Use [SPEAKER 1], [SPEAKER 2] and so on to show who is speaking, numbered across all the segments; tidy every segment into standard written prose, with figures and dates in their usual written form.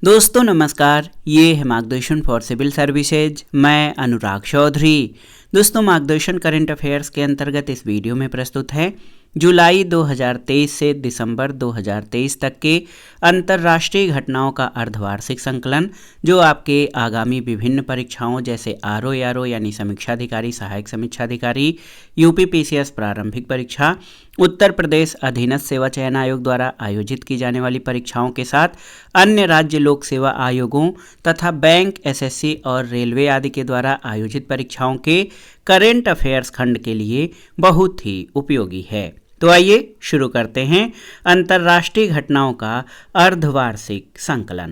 [SPEAKER 1] दोस्तों नमस्कार, ये है मार्गदर्शन फॉर सिविल सर्विसेज। मैं अनुराग चौधरी। दोस्तों मार्गदर्शन करंट अफेयर्स के अंतर्गत इस वीडियो में प्रस्तुत है जुलाई 2023 से दिसंबर 2023 तक के अंतर्राष्ट्रीय घटनाओं का अर्धवार्षिक संकलन, जो आपके आगामी विभिन्न परीक्षाओं जैसे आरओ यानी समीक्षाधिकारी, सहायक समीक्षाधिकारी, यूपीपीसीएस प्रारंभिक परीक्षा, उत्तर प्रदेश अधीनस्थ सेवा चयन आयोग द्वारा आयोजित की जाने वाली परीक्षाओं के साथ अन्य राज्य लोक सेवा आयोगों तथा बैंक, एसएससी और रेलवे आदि के द्वारा आयोजित परीक्षाओं के करेंट अफेयर्स खंड के लिए बहुत ही उपयोगी है। तो आइए शुरू करते हैं अंतर्राष्ट्रीय घटनाओं का अर्धवार्षिक संकलन।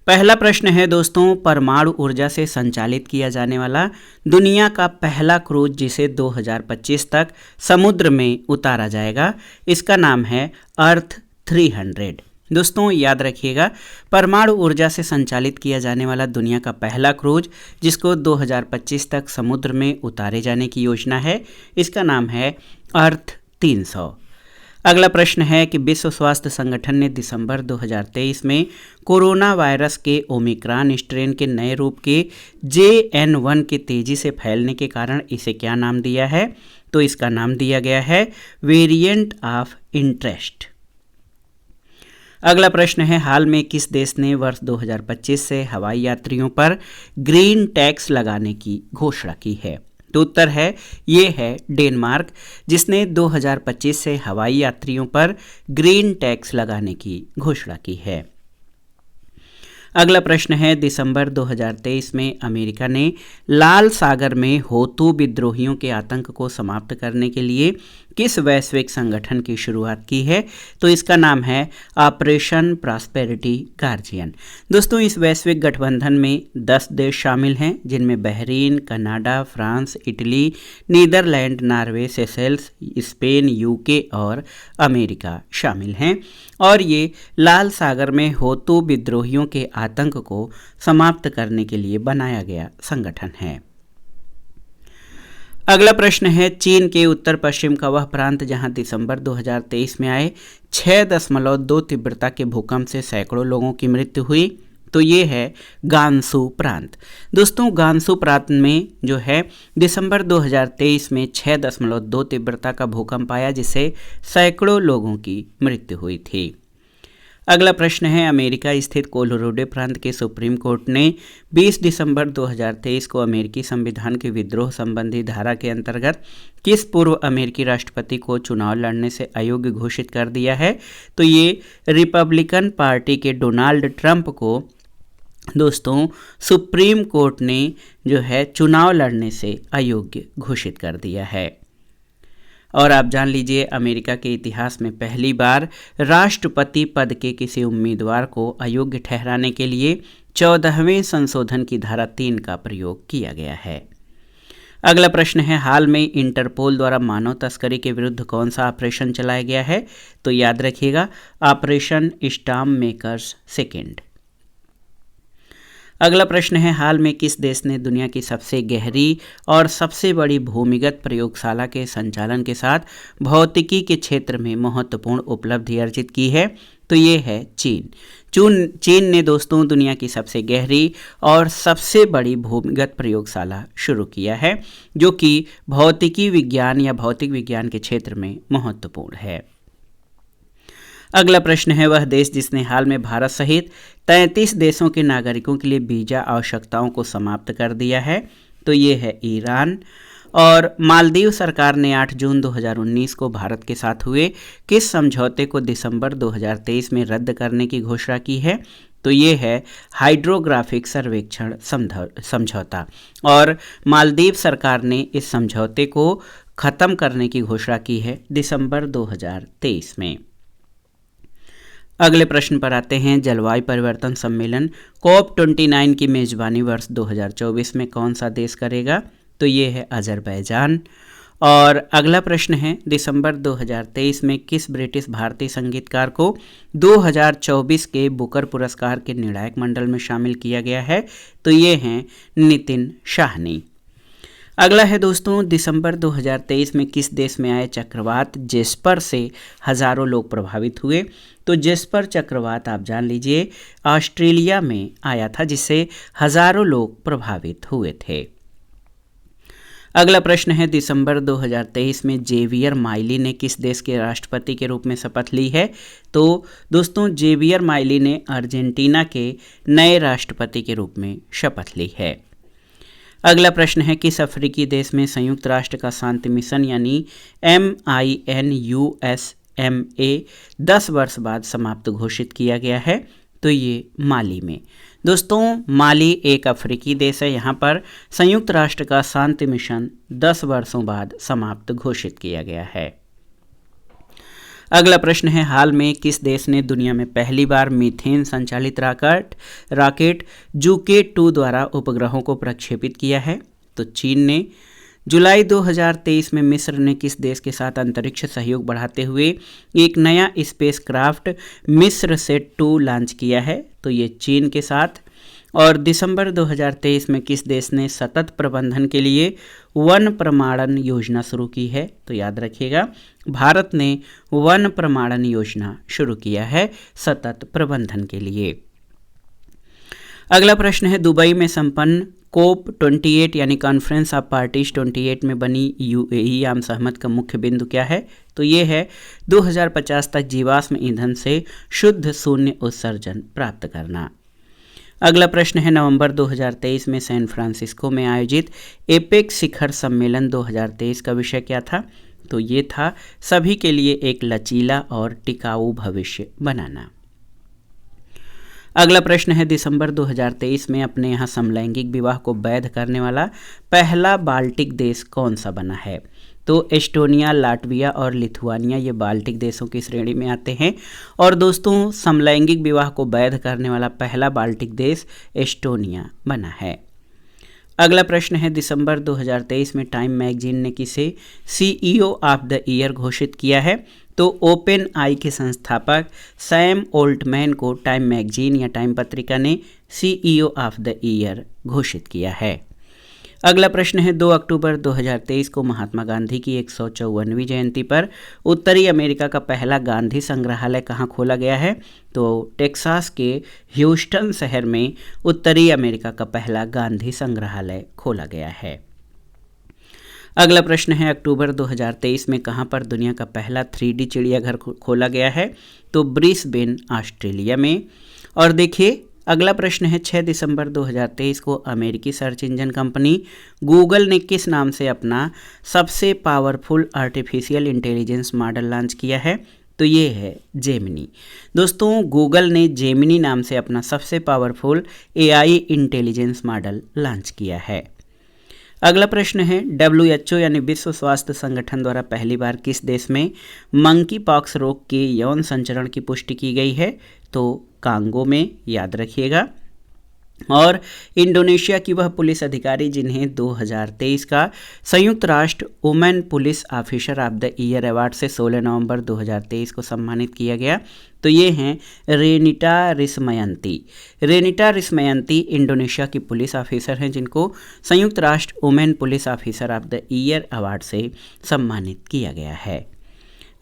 [SPEAKER 1] पहला प्रश्न है दोस्तों, परमाणु ऊर्जा से संचालित किया जाने वाला दुनिया का पहला क्रूज जिसे 2025 तक समुद्र में उतारा जाएगा, इसका नाम है अर्थ 300। दोस्तों याद रखिएगा, परमाणु ऊर्जा से संचालित किया जाने वाला दुनिया का पहला क्रूज जिसको 2025 तक समुद्र में उतारे जाने की योजना है, इसका नाम है अर्थ 300। अगला प्रश्न है कि विश्व स्वास्थ्य संगठन ने दिसंबर 2023 में कोरोना वायरस के ओमिक्रॉन स्ट्रेन के नए रूप के JN1 के तेजी से फैलने के कारण इसे क्या नाम दिया है? तो इसका नाम दिया गया है वेरिएंट ऑफ इंटरेस्ट। अगला प्रश्न है, हाल में किस देश ने वर्ष 2025 से हवाई यात्रियों पर ग्रीन टैक्स लगाने की घोषणा की है? तो उत्तर है ये है डेनमार्क, जिसने 2025 से हवाई यात्रियों पर ग्रीन टैक्स लगाने की घोषणा की है। अगला प्रश्न है, दिसंबर 2023 में अमेरिका ने लाल सागर में होतू विद्रोहियों के आतंक को समाप्त करने के लिए किस वैश्विक संगठन की शुरुआत की है? तो इसका नाम है ऑपरेशन प्रॉस्पेरिटी गार्जियन। दोस्तों इस वैश्विक गठबंधन में 10 देश शामिल हैं, जिनमें Bahrain, Canada, France, Italy, Netherlands, Norway, Seychelles, Spain, UK और अमेरिका शामिल हैं। और ये लाल सागर में होतू विद्रोहियों के आतंक को समाप्त करने के लिए बनाया गया संगठन है। अगला प्रश्न है, चीन के उत्तर पश्चिम का वह प्रांत जहां दिसंबर 2023 में आए 6.2 तीव्रता के भूकंप से सैकड़ों लोगों की मृत्यु हुई, तो ये है गांसू प्रांत। दोस्तों गांसू प्रांत में जो है दिसंबर 2023 में 6.2 तीव्रता का भूकंप आया, जिससे सैकड़ों लोगों की मृत्यु हुई थी। अगला प्रश्न है, अमेरिका स्थित कोलोराडो प्रांत के सुप्रीम कोर्ट ने 20 दिसंबर 2023 को अमेरिकी संविधान के विद्रोह संबंधी धारा के अंतर्गत किस पूर्व अमेरिकी राष्ट्रपति को चुनाव लड़ने से अयोग्य घोषित कर दिया है? तो ये रिपब्लिकन पार्टी के डोनाल्ड ट्रंप को दोस्तों सुप्रीम कोर्ट ने जो है चुनाव लड़ने से अयोग्य घोषित कर दिया है। और आप जान लीजिए, अमेरिका के इतिहास में पहली बार राष्ट्रपति पद के किसी उम्मीदवार को अयोग्य ठहराने के लिए 14वें संशोधन की धारा 3 का प्रयोग किया गया है। अगला प्रश्न है, हाल में इंटरपोल द्वारा मानव तस्करी के विरुद्ध कौन सा ऑपरेशन चलाया गया है? तो याद रखिएगा, ऑपरेशन स्टॉर्म मेकर्स सेकेंड। अगला प्रश्न है, हाल में किस देश ने दुनिया की सबसे गहरी और सबसे बड़ी भूमिगत प्रयोगशाला के संचालन के साथ भौतिकी के क्षेत्र में महत्वपूर्ण उपलब्धि अर्जित की है? तो ये है चीन ने दोस्तों दुनिया की सबसे गहरी और सबसे बड़ी भूमिगत प्रयोगशाला शुरू किया है, जो कि भौतिकी विज्ञान या भौतिक विज्ञान के क्षेत्र में महत्वपूर्ण है। अगला प्रश्न है, वह देश जिसने हाल में भारत सहित 33 देशों के नागरिकों के लिए वीजा आवश्यकताओं को समाप्त कर दिया है? तो ये है ईरान। और मालदीव सरकार ने 8 जून 2019 को भारत के साथ हुए किस समझौते को दिसंबर 2023 में रद्द करने की घोषणा की है? तो ये है हाइड्रोग्राफिक सर्वेक्षण समझौता। और मालदीव सरकार ने इस समझौते को ख़त्म करने की घोषणा की है दिसंबर 2023 में। अगले प्रश्न पर आते हैं, जलवायु परिवर्तन सम्मेलन COP29 की मेजबानी वर्ष 2024 में कौन सा देश करेगा? तो ये है अजरबैजान। और अगला प्रश्न है, दिसंबर 2023 में किस ब्रिटिश भारतीय संगीतकार को 2024 के बुकर पुरस्कार के निर्णायक मंडल में शामिल किया गया है? तो ये हैं नितिन शाहनी। अगला है दोस्तों, दिसंबर 2023 में किस देश में आए चक्रवात जेस्पर से हजारों लोग प्रभावित हुए? तो जेस्पर चक्रवात आप जान लीजिए ऑस्ट्रेलिया में आया था, जिससे हजारों लोग प्रभावित हुए थे। अगला प्रश्न है, दिसंबर 2023 में जेवियर माइली ने किस देश के राष्ट्रपति के रूप में शपथ ली है? तो दोस्तों जेवियर माइली ने अर्जेंटीना के नए राष्ट्रपति के रूप में शपथ ली है। अगला प्रश्न है, किस अफ्रीकी देश में संयुक्त राष्ट्र का शांति मिशन यानी MINUSMA 10 वर्ष बाद समाप्त घोषित किया गया है? तो ये माली में। दोस्तों माली एक अफ्रीकी देश है, यहाँ पर संयुक्त राष्ट्र का शांति मिशन 10 वर्षों बाद समाप्त घोषित किया गया है। अगला प्रश्न है, हाल में किस देश ने दुनिया में पहली बार मीथेन संचालित रॉकेट जूके 2 द्वारा उपग्रहों को प्रक्षेपित किया है? तो चीन ने। जुलाई 2023 में मिस्र ने किस देश के साथ अंतरिक्ष सहयोग बढ़ाते हुए एक नया स्पेसक्राफ्ट मिस्र सेट 2 लॉन्च किया है? तो ये चीन के साथ। और दिसंबर 2023 में किस देश ने सतत प्रबंधन के लिए वन प्रमाणन योजना शुरू की है? तो याद रखिएगा भारत ने वन प्रमाणन योजना शुरू किया है सतत प्रबंधन के लिए। अगला प्रश्न है, दुबई में संपन्न COP 28 यानी कॉन्फ्रेंस ऑफ पार्टीज 28 में बनी UAE आम सहमत का मुख्य बिंदु क्या है? तो ये है 2050 तक जीवाश्म ईंधन से शुद्ध शून्य उत्सर्जन प्राप्त करना। अगला प्रश्न है, नवंबर 2023 में सैन फ्रांसिस्को में आयोजित एपेक शिखर सम्मेलन 2023 का विषय क्या था? तो ये था सभी के लिए एक लचीला और टिकाऊ भविष्य बनाना। अगला प्रश्न है, दिसंबर 2023 में अपने यहाँ समलैंगिक विवाह को वैध करने वाला पहला बाल्टिक देश कौन सा बना है? तो एस्टोनिया, लाटविया और लिथुआनिया ये बाल्टिक देशों की श्रेणी में आते हैं। और दोस्तों समलैंगिक विवाह को वैध करने वाला पहला बाल्टिक देश एस्टोनिया बना है। अगला प्रश्न है, दिसंबर 2023 में टाइम मैगजीन ने किसे CEO ऑफ द ईयर घोषित किया है? तो ओपन आई के संस्थापक सैम ओल्टमैन को टाइम मैगजीन या टाइम पत्रिका ने CEO ऑफ द ईयर घोषित किया है। अगला प्रश्न है, 2 अक्टूबर 2023 को महात्मा गांधी की 154वीं जयंती पर उत्तरी अमेरिका का पहला गांधी संग्रहालय कहाँ खोला गया है? तो टेक्सास के ह्यूस्टन शहर में उत्तरी अमेरिका का पहला गांधी संग्रहालय खोला गया है। अगला प्रश्न है, अक्टूबर 2023 में कहाँ पर दुनिया का पहला 3D चिड़ियाघर खोला गया है? तो ब्रिस्बेन ऑस्ट्रेलिया में। और देखिए अगला प्रश्न है, 6 दिसंबर 2023 को अमेरिकी सर्च इंजन कंपनी गूगल ने किस नाम से अपना सबसे powerful artificial intelligence model launch किया है? तो ये है जेमिनी। दोस्तों गूगल ने जेमिनी नाम से अपना सबसे powerful AI intelligence model launch किया है। अगला प्रश्न है, WHO यानी विश्व स्वास्थ्य संगठन द्वारा पहली बार किस देश में मंकी पॉक्स रोग के यौन संचरण की पुष्टि की गई है? तो कांगो में, याद रखिएगा। और इंडोनेशिया की वह पुलिस अधिकारी जिन्हें 2023 का संयुक्त राष्ट्र women police officer of the year award से 16 नवंबर 2023 को सम्मानित किया गया, तो ये हैं रेनिटा रिस्मयंती। रेनिटा रिस्मयंती इंडोनेशिया की पुलिस ऑफिसर हैं जिनको संयुक्त राष्ट्र women police officer of the year award से सम्मानित किया गया है।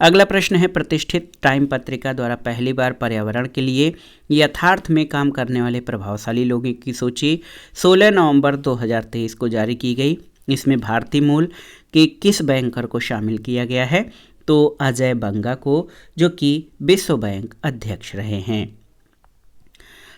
[SPEAKER 1] अगला प्रश्न है, प्रतिष्ठित टाइम पत्रिका द्वारा पहली बार पर्यावरण के लिए यथार्थ में काम करने वाले प्रभावशाली लोगों की सूची 16 नवंबर 2023 को जारी की गई। इसमें भारतीय मूल के किस बैंकर को शामिल किया गया है? तो अजय बंगा को, जो कि विश्व बैंक अध्यक्ष रहे हैं।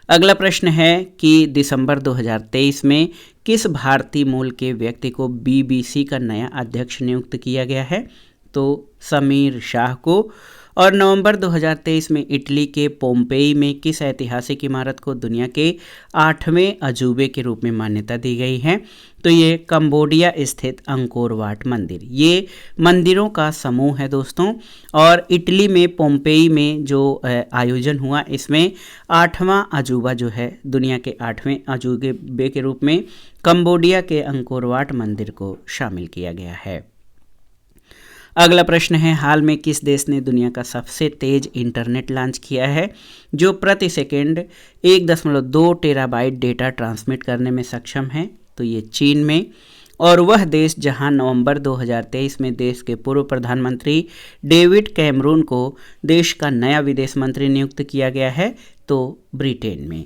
[SPEAKER 1] अगला प्रश्न है कि दिसंबर 2023 में किस भारतीय मूल के व्यक्ति को BBC का नया अध्यक्ष नियुक्त किया गया है? तो समीर शाह को। और नवंबर 2023 में इटली के पोम्पेई में किस ऐतिहासिक इमारत को दुनिया के 8वें अजूबे के रूप में मान्यता दी गई है? तो ये कंबोडिया स्थित अंकोर वाट मंदिर। ये मंदिरों का समूह है दोस्तों। और इटली में पोम्पेई में जो आयोजन हुआ, इसमें 8वां अजूबा जो है दुनिया के 8वें अजूबे के रूप में कंबोडिया के अंकोर वाट मंदिर को शामिल किया गया है। अगला प्रश्न है, हाल में किस देश ने दुनिया का सबसे तेज इंटरनेट लॉन्च किया है जो प्रति सेकंड 1.2 टेराबाइट डेटा ट्रांसमिट करने में सक्षम है? तो ये चीन में। और वह देश जहां नवंबर 2023 में देश के पूर्व प्रधानमंत्री डेविड कैमरून को देश का नया विदेश मंत्री नियुक्त किया गया है, तो ब्रिटेन में।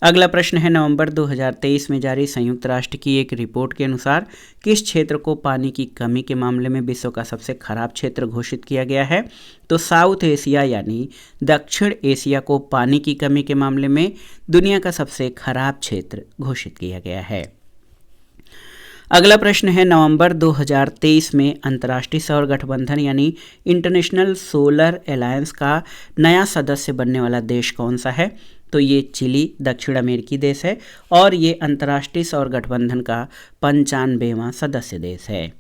[SPEAKER 1] अगला प्रश्न है, नवंबर 2023 में जारी संयुक्त राष्ट्र की एक रिपोर्ट के अनुसार किस क्षेत्र को पानी की कमी के मामले में विश्व का सबसे खराब क्षेत्र घोषित किया गया है? तो साउथ एशिया यानी दक्षिण एशिया को पानी की कमी के मामले में दुनिया का सबसे खराब क्षेत्र घोषित किया गया है। अगला प्रश्न है, नवंबर 2023 में अंतर्राष्ट्रीय सौर गठबंधन यानी इंटरनेशनल सोलर अलायंस का नया सदस्य बनने वाला देश कौन सा है? तो ये चिली दक्षिण अमेरिकी देश है और ये अंतर्राष्ट्रीय सौर गठबंधन का 95वां सदस्य देश है।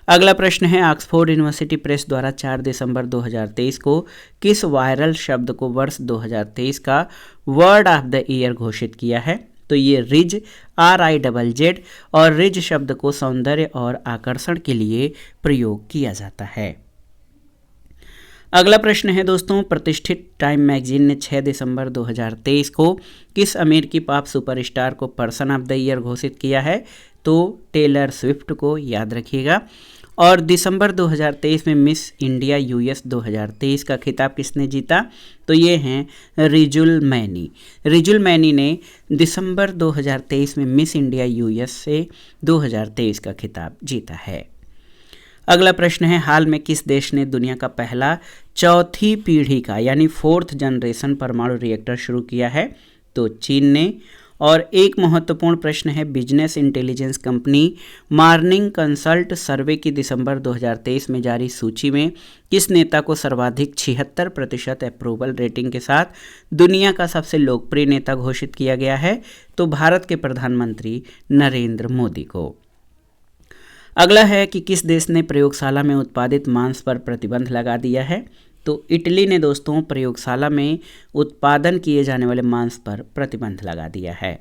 [SPEAKER 1] अगला प्रश्न है, ऑक्सफोर्ड यूनिवर्सिटी प्रेस द्वारा 4 दिसंबर 2023 को किस वायरल शब्द को वर्ष 2023 का वर्ड ऑफ द ईयर घोषित किया है? तो ये रिज RIZZ और रिज शब्द को सौंदर्य और आकर्षण के लिए प्रयोग किया जाता है। अगला प्रश्न है दोस्तों, प्रतिष्ठित टाइम मैगजीन ने 6 दिसंबर 2023 को किस अमेरिकी पॉप सुपरस्टार को पर्सन ऑफ द ईयर घोषित किया है? तो टेलर स्विफ्ट को, याद रखिएगा। और दिसंबर 2023 में मिस इंडिया US 2023 का खिताब किसने जीता? तो ये हैं रिजुल मैनी। रिजुल मैनी ने दिसंबर 2023 में मिस इंडिया US से 2023 का खिताब जीता है। अगला प्रश्न है, हाल में किस देश ने दुनिया का पहला चौथी पीढ़ी का यानी 4th जनरेशन परमाणु रिएक्टर शुरू किया है? तो चीन ने। और एक महत्वपूर्ण प्रश्न है, business intelligence company Morning Consult survey की दिसंबर 2023 में जारी सूची में किस नेता को सर्वाधिक 76% अप्रूवल रेटिंग के साथ दुनिया का सबसे लोकप्रिय नेता घोषित किया गया है? तो भारत के प्रधानमंत्री नरेंद्र मोदी को। अगला है कि किस देश ने प्रयोगशाला में उत्पादित मांस पर प्रतिबंध लगा दिया है? तो इटली ने दोस्तों प्रयोगशाला में उत्पादन किए जाने वाले मांस पर प्रतिबंध लगा दिया है।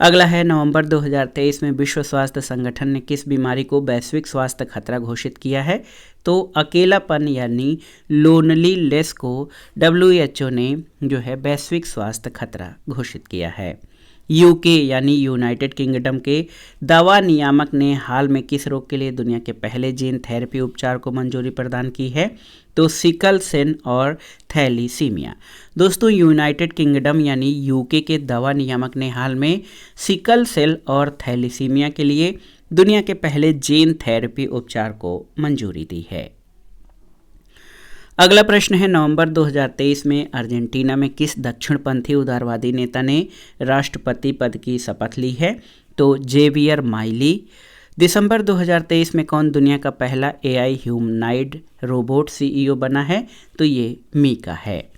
[SPEAKER 1] अगला है, नवंबर 2023 में विश्व स्वास्थ्य संगठन ने किस बीमारी को वैश्विक स्वास्थ्य खतरा घोषित किया है? तो अकेलापन यानी लोनलीनेस को WHO ने जो है वैश्विक स्वास्थ्य खतरा घोषित किया है। UK यानी यूनाइटेड किंगडम के दवा नियामक ने हाल में किस रोग के लिए दुनिया के पहले जीन थेरेपी उपचार को मंजूरी प्रदान की है? तो सिकल सेल और थैलीसीमिया। दोस्तों यूनाइटेड किंगडम यानी UK के दवा नियामक ने हाल में सिकल सेल और थैलीसीमिया के लिए दुनिया के पहले जीन थेरेपी उपचार को मंजूरी दी है। अगला प्रश्न है, नवंबर 2023 में अर्जेंटीना में किस दक्षिणपंथी उदारवादी नेता ने राष्ट्रपति पद की शपथ ली है? तो जेवियर माइली। दिसंबर 2023 में कौन दुनिया का पहला AI ह्यूमनॉइड रोबोट CEO बना है? तो ये मीका है।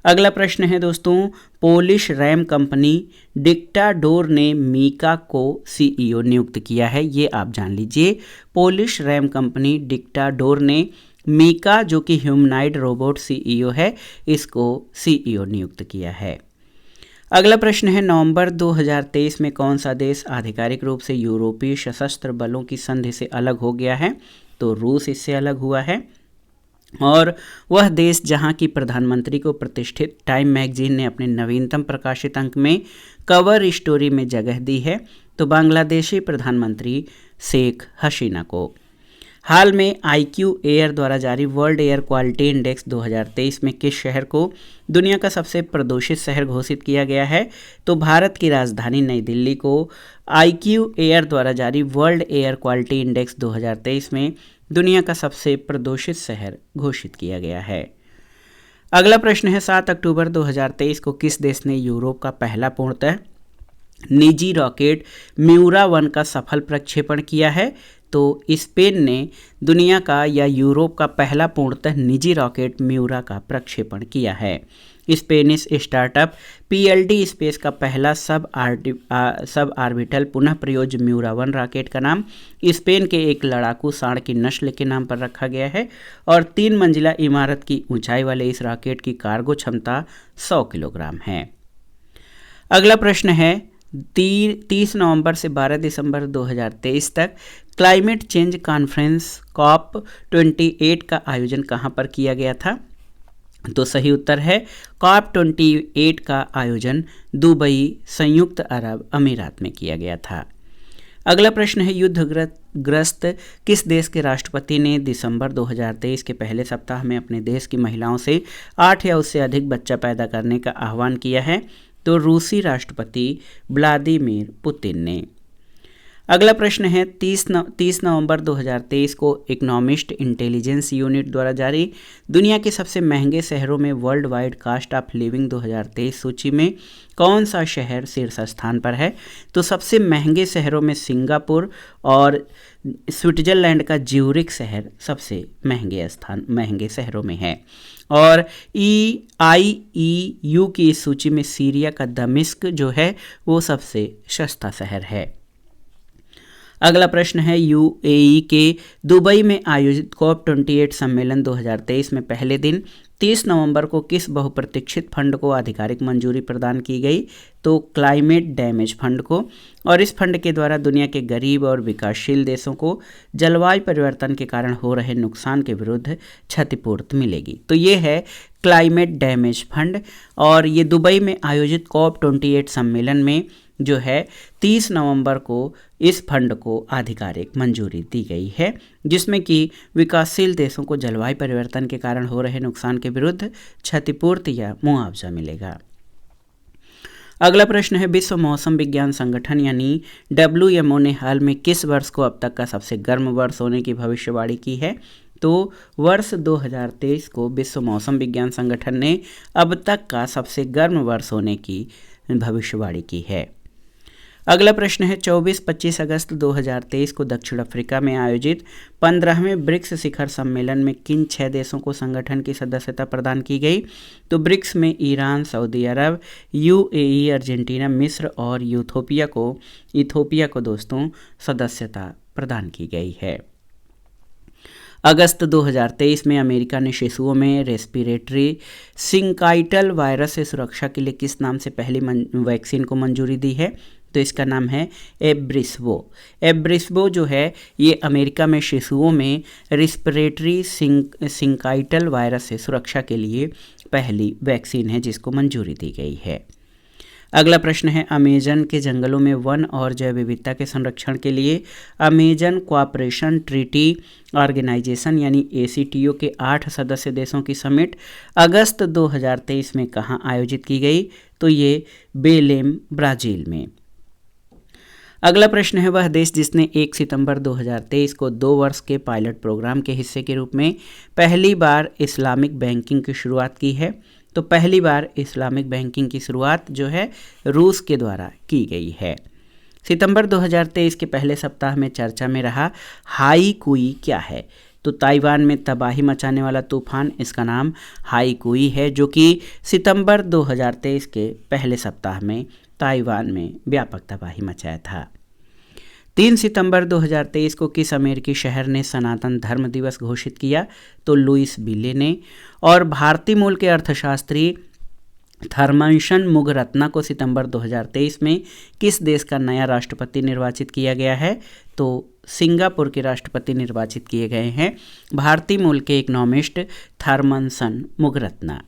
[SPEAKER 1] अगला प्रश्न है दोस्तों, पोलिश रैम कंपनी डिक्टाडोर ने मीका को CEO नियुक्त किया है, ये आप जान लीजिए। पोलिश रैम कंपनी डिक्टाडोर ने मीका जो कि ह्यूमनॉइड रोबोट CEO है, इसको CEO नियुक्त किया है। अगला प्रश्न है, नवंबर 2023 में कौन सा देश आधिकारिक रूप से यूरोपीय सशस्त्र बलों की संधि से अलग हो गया है? तो रूस इससे अलग हुआ है। और वह देश जहां की प्रधानमंत्री को प्रतिष्ठित टाइम मैगजीन ने अपने नवीनतम प्रकाशित अंक में कवर स्टोरी में जगह दी है, तो बांग्लादेशी प्रधानमंत्री शेख हसीना को। हाल में IQ एयर द्वारा जारी वर्ल्ड एयर क्वालिटी इंडेक्स 2023 में किस शहर को दुनिया का सबसे प्रदूषित शहर घोषित किया गया है? तो भारत की राजधानी नई दिल्ली को IQ एयर द्वारा जारी वर्ल्ड एयर क्वालिटी इंडेक्स 2023 में दुनिया का सबसे प्रदूषित शहर घोषित किया गया है। अगला प्रश्न है, 7 अक्टूबर 2023 को किस देश ने यूरोप का पहला पूर्णतः निजी रॉकेट म्यूरा 1 का सफल प्रक्षेपण किया है? तो स्पेन ने दुनिया का या यूरोप का पहला पूर्णतः निजी रॉकेट म्यूरा का प्रक्षेपण किया है। स्पेनिश स्टार्टअप PLD स्पेस का पहला सब ऑर्बिटल पुनः प्रयोज्य म्यूरा 1 रॉकेट का नाम स्पेन के एक लड़ाकू सांड की नस्ल के नाम पर रखा गया है और 3 मंजिला इमारत की ऊंचाई वाले इस रॉकेट की कार्गो क्षमता 100 किलोग्राम है। अगला प्रश्न है, 30 नवंबर से 12 दिसंबर 2023 तक क्लाइमेट चेंज कॉन्फ्रेंस COP28 का आयोजन कहां पर किया गया था? तो सही उत्तर है COP28 का आयोजन दुबई, संयुक्त अरब अमीरात में किया गया था। अगला प्रश्न है, युद्धग्रस्त किस देश के राष्ट्रपति ने दिसंबर 2023 के पहले सप्ताह में अपने देश की महिलाओं से 8 या उससे अधिक बच्चा पैदा करने का आह्वान किया है? तो रूसी राष्ट्रपति व्लादिमीर पुतिन ने। अगला प्रश्न है, 30 नवंबर 2023 को इकोनॉमिस्ट इंटेलिजेंस यूनिट द्वारा जारी दुनिया के सबसे महंगे शहरों में world wide cost of living 2023 सूची में कौन सा शहर शीर्ष स्थान पर है? तो सबसे महंगे शहरों में सिंगापुर और स्विट्जरलैंड का ज्यूरिख शहर सबसे महंगे शहरों में है। और IEU की इस सूची में सीरिया का दमिश्क जो है वो सबसे सस्ता शहर है। अगला प्रश्न है, UAE के दुबई में आयोजित COP28 सम्मेलन 2023 में पहले दिन 30 नवंबर को किस बहुप्रतीक्षित फंड को आधिकारिक मंजूरी प्रदान की गई? तो क्लाइमेट डैमेज फंड को। और इस फंड के द्वारा दुनिया के गरीब और विकासशील देशों को जलवायु परिवर्तन के कारण हो रहे नुकसान के विरुद्ध क्षतिपूर्ति मिलेगी। तो ये है क्लाइमेट डैमेज फंड, और ये दुबई में आयोजित COP28 सम्मेलन में जो है 30 नवंबर को इस फंड को आधिकारिक मंजूरी दी गई है, जिसमें कि विकासशील देशों को जलवायु परिवर्तन के कारण हो रहे नुकसान के विरुद्ध क्षतिपूर्ति या मुआवजा मिलेगा। अगला प्रश्न है, विश्व मौसम विज्ञान संगठन यानी WMO ने हाल में किस वर्ष को अब तक का सबसे गर्म वर्ष होने की भविष्यवाणी की है? तो वर्ष 2023 को विश्व मौसम विज्ञान संगठन ने अब तक का सबसे गर्म वर्ष होने की भविष्यवाणी की है। अगला प्रश्न है, 24-25 अगस्त 2023 को दक्षिण अफ्रीका में आयोजित 15वें ब्रिक्स शिखर सम्मेलन में किन 6 देशों को संगठन की सदस्यता प्रदान की गई? तो ब्रिक्स में ईरान, सऊदी अरब, UAE, अर्जेंटीना, मिस्र और इथोपिया को दोस्तों सदस्यता प्रदान की गई है। अगस्त 2023 में अमेरिका ने शिशुओं में रेस्पिरेटरी सिंकाइटल वायरस से सुरक्षा के लिए किस नाम से पहली वैक्सीन को मंजूरी दी है? तो इसका नाम है एब्रिस्वो। एब्रिस्वो जो है ये अमेरिका में शिशुओं में रेस्पिरेटरी सिंकाइटल वायरस से सुरक्षा के लिए पहली वैक्सीन है जिसको मंजूरी दी गई है। अगला प्रश्न है, अमेजन के जंगलों में वन और जैव विविधता के संरक्षण के लिए अमेजन कोऑपरेशन ट्रीटी ऑर्गेनाइजेशन यानी ACTO के 8 सदस्य देशों की समिट अगस्त 2023 में कहाँ आयोजित की गई? तो ये बेलेम, ब्राज़ील में। अगला प्रश्न है, वह देश जिसने 1 सितंबर 2023 को 2 वर्ष के पायलट प्रोग्राम के हिस्से के रूप में पहली बार इस्लामिक बैंकिंग की शुरुआत की है? तो पहली बार इस्लामिक बैंकिंग की शुरुआत जो है रूस के द्वारा की गई है। सितंबर 2023 के पहले सप्ताह में चर्चा में रहा हाईकुई क्या है? तो ताइवान में तबाही मचाने वाला तूफान, इसका नाम हाईकुई है, जो कि सितंबर 2023 के पहले सप्ताह में ताइवान में व्यापक तबाही मचाया था। 3 सितंबर 2023 को किस अमेरिकी शहर ने सनातन धर्म दिवस घोषित किया? तो लुइस विले ने। और भारतीय मूल के अर्थशास्त्री थर्मनसन मुगरत्ना को सितंबर 2023 में किस देश का नया राष्ट्रपति निर्वाचित किया गया है? तो सिंगापुर के राष्ट्रपति निर्वाचित किए गए हैं भारतीय मूल के इकोनॉमिस्ट थर्मनसन मुगरत्ना।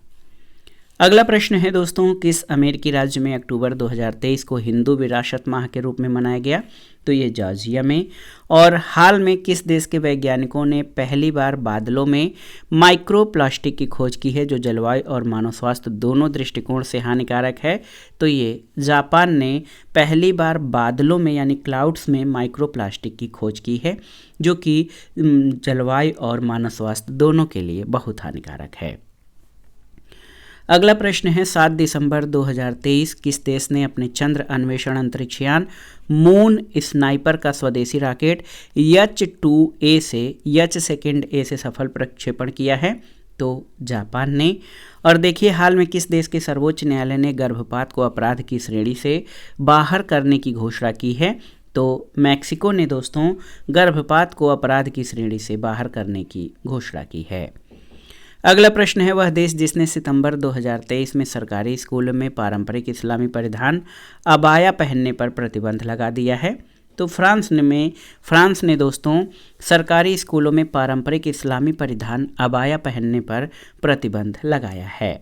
[SPEAKER 1] अगला प्रश्न है दोस्तों, किस अमेरिकी राज्य में अक्टूबर 2023 को हिंदू विरासत माह के रूप में मनाया गया? तो ये जॉर्जिया में। और हाल में किस देश के वैज्ञानिकों ने पहली बार बादलों में माइक्रोप्लास्टिक की खोज की है जो जलवायु और मानव स्वास्थ्य दोनों दृष्टिकोण से हानिकारक है? तो ये जापान ने पहली बार बादलों में यानी क्लाउड्स में माइक्रोप्लास्टिक की खोज की है जो कि जलवायु और मानव स्वास्थ्य दोनों के लिए बहुत हानिकारक है। अगला प्रश्न है, 7 दिसंबर 2023 किस देश ने अपने चंद्र अन्वेषण अंतरिक्ष यान मून स्नाइपर का स्वदेशी रॉकेट H-2A से H-2A से सफल प्रक्षेपण किया है? तो जापान ने। और देखिए, हाल में किस देश के सर्वोच्च न्यायालय ने गर्भपात को अपराध की श्रेणी से बाहर करने की घोषणा की है? तो मैक्सिको ने दोस्तों गर्भपात को अपराध की श्रेणी से बाहर करने की घोषणा की है। अगला प्रश्न है, वह देश जिसने सितंबर 2023 में सरकारी स्कूलों में पारंपरिक इस्लामी परिधान अबाया पहनने पर प्रतिबंध लगा दिया है? तो फ्रांस ने दोस्तों सरकारी स्कूलों में पारंपरिक इस्लामी परिधान अबाया पहनने पर प्रतिबंध लगाया है।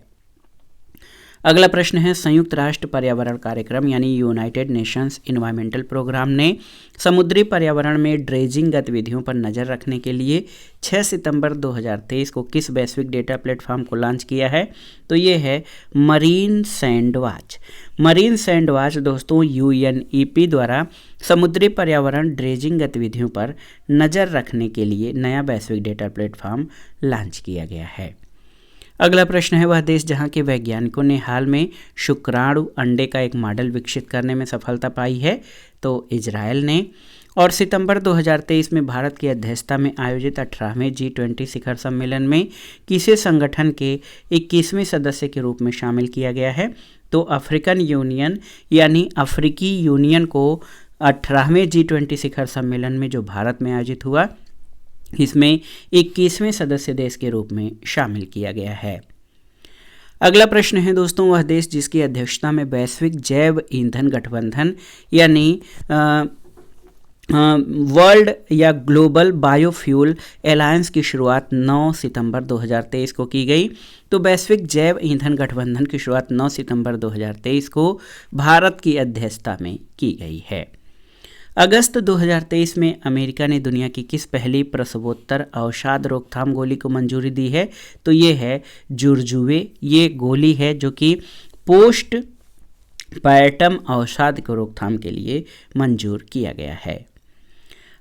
[SPEAKER 1] अगला प्रश्न है, संयुक्त राष्ट्र पर्यावरण कार्यक्रम यानी यूनाइटेड नेशंस इन्वायरमेंटल प्रोग्राम ने समुद्री पर्यावरण में ड्रेजिंग गतिविधियों पर नज़र रखने के लिए 6 सितंबर 2023 को किस वैश्विक डेटा प्लेटफॉर्म को लॉन्च किया है? तो ये है marine sand watch. Marine sand watch दोस्तों UNEP द्वारा समुद्री पर्यावरण ड्रेजिंग गतिविधियों पर नज़र रखने के लिए नया वैश्विक डेटा प्लेटफॉर्म लॉन्च किया गया है। अगला प्रश्न है, वह देश जहां के वैज्ञानिकों ने हाल में शुक्राणु अंडे का एक मॉडल विकसित करने में सफलता पाई है? तो इजराइल ने। और सितंबर 2023 में भारत की अध्यक्षता में आयोजित 18वें G20 शिखर सम्मेलन में किसे संगठन के 21वें सदस्य के रूप में शामिल किया गया है? तो अफ्रीकन यूनियन यानी अफ्रीकी यूनियन को 18वें G20 शिखर सम्मेलन में जो भारत में आयोजित हुआ, इसमें 21वें सदस्य देश के रूप में शामिल किया गया है। अगला प्रश्न है दोस्तों, वह देश जिसकी अध्यक्षता में वैश्विक जैव ईंधन गठबंधन यानी वर्ल्ड या ग्लोबल बायोफ्यूल अलायंस की शुरुआत 9 सितंबर 2023 को की गई। तो वैश्विक जैव ईंधन गठबंधन की शुरुआत 9 सितंबर 2023 को भारत की अध्यक्षता में की गई है। अगस्त 2023 में अमेरिका ने दुनिया की किस पहली प्रसवोत्तर अवसाद रोकथाम गोली को मंजूरी दी है? तो ये है जुर्जुवे। ये गोली है जो कि पोस्ट पैर्टम अवसाद को रोकथाम के लिए मंजूर किया गया है।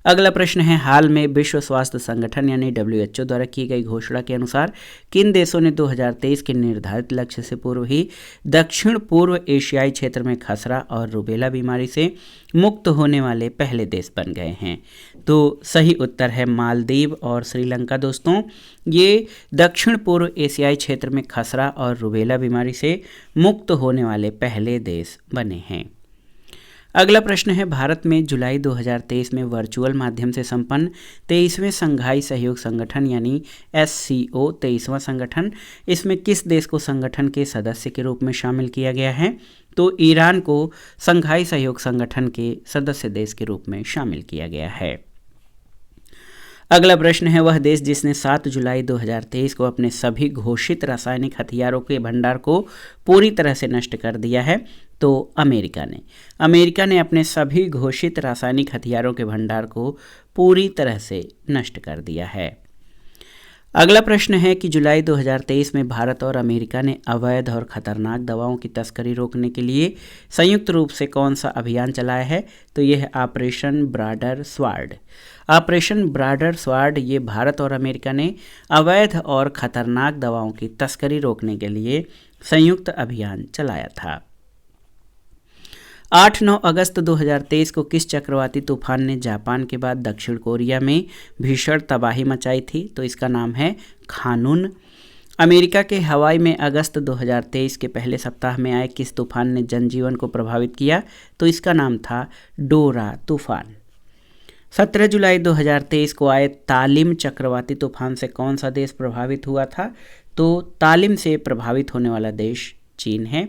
[SPEAKER 1] अगला प्रश्न है, हाल में विश्व स्वास्थ्य संगठन यानी WHO द्वारा की गई घोषणा के अनुसार किन देशों ने 2023 के निर्धारित लक्ष्य से पूर्व ही दक्षिण पूर्व एशियाई क्षेत्र में खसरा और रूबेला बीमारी से मुक्त होने वाले पहले देश बन गए हैं? तो सही उत्तर है मालदीव और श्रीलंका दोस्तों। ये दक्षिण पूर्व एशियाई क्षेत्र में खसरा और रूबेला बीमारी से मुक्त होने वाले पहले देश बने हैं। अगला प्रश्न है, भारत में जुलाई 2023 में वर्चुअल माध्यम से संपन्न 23वें संघाई सहयोग संगठन यानी SCO 23वां संगठन, इसमें किस देश को संगठन के सदस्य के रूप में शामिल किया गया है? तो ईरान को संघाई सहयोग संगठन के सदस्य देश के रूप में शामिल किया गया है। अगला प्रश्न है, वह देश जिसने 7 जुलाई 2023 को अपने सभी घोषित रासायनिक हथियारों के भंडार को पूरी तरह से नष्ट कर दिया है? तो अमेरिका ने। अमेरिका ने अपने सभी घोषित रासायनिक हथियारों के भंडार को पूरी तरह से नष्ट कर दिया है। अगला प्रश्न है कि जुलाई 2023 में भारत और अमेरिका ने अवैध और खतरनाक दवाओं की तस्करी रोकने के लिए संयुक्त रूप से कौन सा अभियान चलाया है? तो यह है operation broader sword. Operation broader sword ये भारत और अमेरिका ने अवैध और खतरनाक दवाओं की तस्करी रोकने के लिए संयुक्त अभियान चलाया था। 8-9 अगस्त 2023 को किस चक्रवाती तूफान ने जापान के बाद दक्षिण कोरिया में भीषण तबाही मचाई थी? तो इसका नाम है खानून। अमेरिका के हवाई में अगस्त 2023 के पहले सप्ताह में आए किस तूफान ने जनजीवन को प्रभावित किया? तो इसका नाम था डोरा तूफान। 17 जुलाई 2023 को आए तालिम चक्रवाती तूफान से कौन सा देश प्रभावित हुआ था? तो तालिम से प्रभावित होने वाला देश चीन है।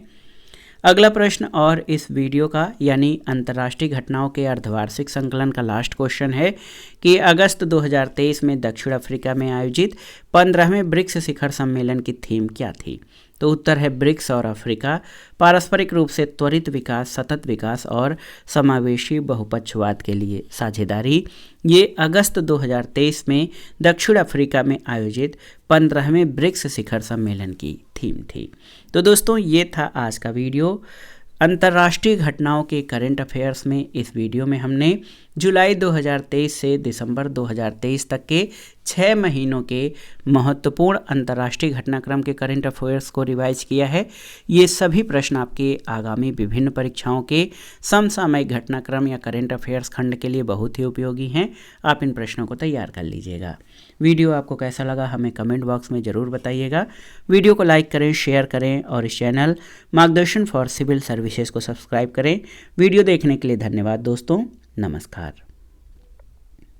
[SPEAKER 1] अगला प्रश्न और इस वीडियो का यानी अंतर्राष्ट्रीय घटनाओं के अर्धवार्षिक संकलन का लास्ट क्वेश्चन है कि अगस्त 2023 में दक्षिण अफ्रीका में आयोजित 15वें ब्रिक्स शिखर सम्मेलन की थीम क्या थी? तो उत्तर है ब्रिक्स और अफ्रीका पारस्परिक रूप से त्वरित विकास, सतत विकास और समावेशी बहुपक्षवाद के लिए साझेदारी। ये अगस्त 2023 में दक्षिण अफ्रीका में आयोजित 15वें ब्रिक्स शिखर सम्मेलन की थीम थी। तो दोस्तों ये था आज का वीडियो। अंतर्राष्ट्रीय घटनाओं के करंट अफेयर्स में इस वीडियो में हमने जुलाई 2023 से दिसंबर 2023 तक के 6 महीनों के महत्वपूर्ण अंतर्राष्ट्रीय घटनाक्रम के करंट अफेयर्स को रिवाइज किया है। ये सभी प्रश्न आपके आगामी विभिन्न परीक्षाओं के समसामयिक घटनाक्रम या करंट अफेयर्स खंड के लिए बहुत ही उपयोगी हैं। आप इन प्रश्नों को तैयार कर लीजिएगा। वीडियो आपको कैसा लगा हमें कमेंट बॉक्स में ज़रूर बताइएगा। वीडियो को लाइक करें, शेयर करें और इस चैनल मार्गदर्शन फॉर सिविल सर्विसेज को सब्सक्राइब करें। वीडियो देखने के लिए धन्यवाद दोस्तों। नमस्कार।